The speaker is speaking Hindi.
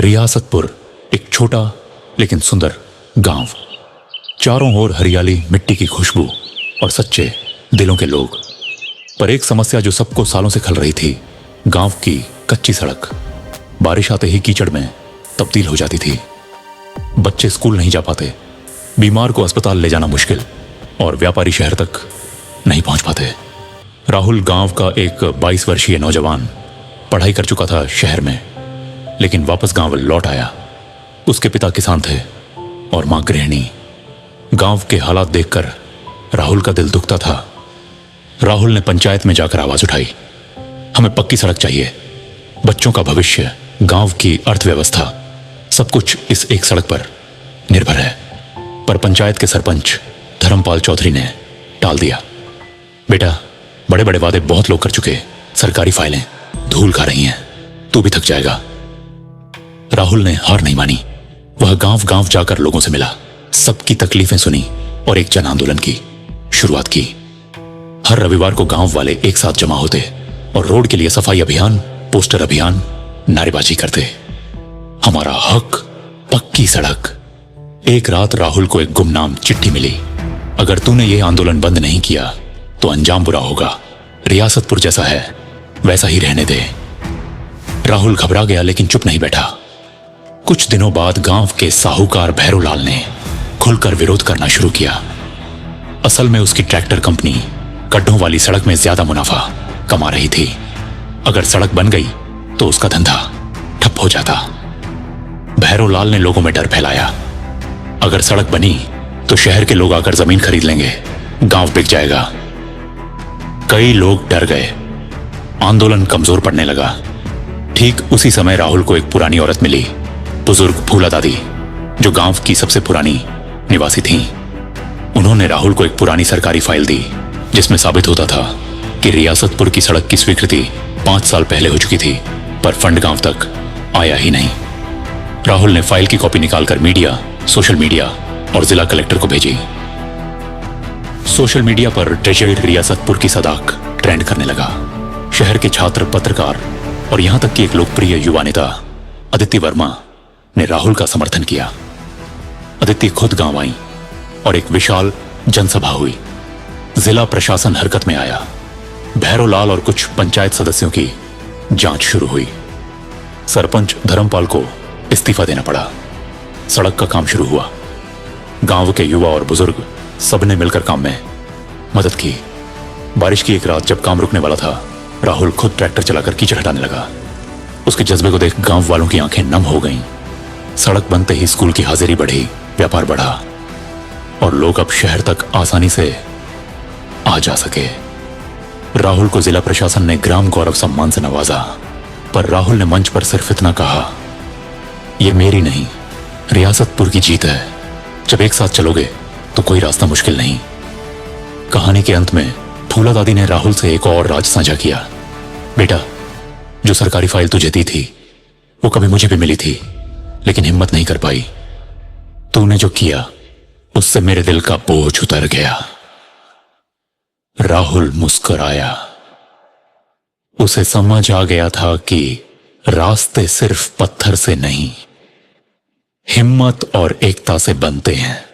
रियासतपुर एक छोटा लेकिन सुंदर गांव। चारों ओर हरियाली, मिट्टी की खुशबू और सच्चे दिलों के लोग। पर एक समस्या जो सबको सालों से खल रही थी, गांव की कच्ची सड़क बारिश आते ही कीचड़ में तब्दील हो जाती थी। बच्चे स्कूल नहीं जा पाते, बीमार को अस्पताल ले जाना मुश्किल और व्यापारी शहर तक नहीं पहुंच पाते। राहुल गांव का एक 22 वर्षीय नौजवान पढ़ाई कर चुका था शहर में, लेकिन वापस गांव लौट आया। उसके पिता किसान थे और मां गृहिणी। गांव के हालात देखकर राहुल का दिल दुखता था। राहुल ने पंचायत में जाकर आवाज उठाई, हमें पक्की सड़क चाहिए। बच्चों का भविष्य, गांव की अर्थव्यवस्था, सब कुछ इस एक सड़क पर निर्भर है। पर पंचायत के सरपंच धर्मपाल चौधरी ने टाल दिया। बेटा, बड़े बड़े वादे बहुत लोग कर चुके, सरकारी फाइलें धूल खा रही हैं, तू भी थक जाएगा। राहुल ने हार नहीं मानी। वह गांव गांव जाकर लोगों से मिला, सबकी तकलीफें सुनी और एक जन आंदोलन की शुरुआत की। हर रविवार को गांव वाले एक साथ जमा होते और रोड के लिए सफाई अभियान, पोस्टर अभियान, नारेबाजी करते। हमारा हक, पक्की सड़क। एक रात राहुल को एक गुमनाम चिट्ठी मिली, अगर तूने ये आंदोलन बंद नहीं किया तो अंजाम बुरा होगा। रियासतपुर जैसा है वैसा ही रहने दे। राहुल घबरा गया लेकिन चुप नहीं बैठा। कुछ दिनों बाद गांव के साहूकार भैरोलाल ने खुलकर विरोध करना शुरू किया। असल में उसकी ट्रैक्टर कंपनी गड्ढों वाली सड़क में ज्यादा मुनाफा कमा रही थी। अगर सड़क बन गई तो उसका धंधा ठप हो जाता। भैरोलाल ने लोगों में डर फैलाया, अगर सड़क बनी तो शहर के लोग आकर जमीन खरीद लेंगे, गांव बिक जाएगा। कई लोग डर गए, आंदोलन कमजोर पड़ने लगा। ठीक उसी समय राहुल को एक पुरानी औरत मिली, बुजुर्ग फूला दादी, जो गांव की सबसे पुरानी निवासी थीं। उन्होंने राहुल को एक पुरानी सरकारी फाइल दी जिसमें साबित होता था कि रियासतपुर की सड़क की स्वीकृति 5 साल पहले हो चुकी थी, पर फंड गांव तक आया ही नहीं। राहुल ने फाइल की कॉपी निकालकर मीडिया, सोशल मीडिया और जिला कलेक्टर को भेजी। सोशल मीडिया पर ट्रेजर्ड रियासतपुर की सदाक ट्रेंड करने लगा। शहर के छात्र, पत्रकार और यहां तक कि एक लोकप्रिय युवा नेता अदिति वर्मा ने राहुल का समर्थन किया। अदिति खुद गांव आई और एक विशाल जनसभा हुई। जिला प्रशासन हरकत में आया। भैरोलाल और कुछ पंचायत सदस्यों की जांच शुरू हुई। सरपंच धर्मपाल को इस्तीफा देना पड़ा। सड़क का काम शुरू हुआ। गांव के युवा और बुजुर्ग सबने मिलकर काम में मदद की। बारिश की एक रात जब काम रुकने वाला था, राहुल खुद ट्रैक्टर चलाकर कीचड़ हटाने लगा। उसके जज्बे को देख गांव वालों की आंखें नम हो गईं। सड़क बनते ही स्कूल की हाजिरी बढ़ी, व्यापार बढ़ा और लोग अब शहर तक आसानी से आ जा सके। राहुल को जिला प्रशासन ने ग्राम गौरव सम्मान से नवाजा, पर राहुल ने मंच पर सिर्फ इतना कहा, यह मेरी नहीं, रियासतपुर की जीत है। जब एक साथ चलोगे तो कोई रास्ता मुश्किल नहीं। कहानी के अंत में फूला दादी ने राहुल से एक और राज साझा किया। बेटा, जो सरकारी फाइल तुझे दी थी वो कभी मुझे भी मिली थी, लेकिन हिम्मत नहीं कर पाई। तूने जो किया उससे मेरे दिल का बोझ उतर गया। राहुल मुस्कुराया। उसे समझ आ गया था कि रास्ते सिर्फ पत्थर से नहीं, हिम्मत और एकता से बनते हैं।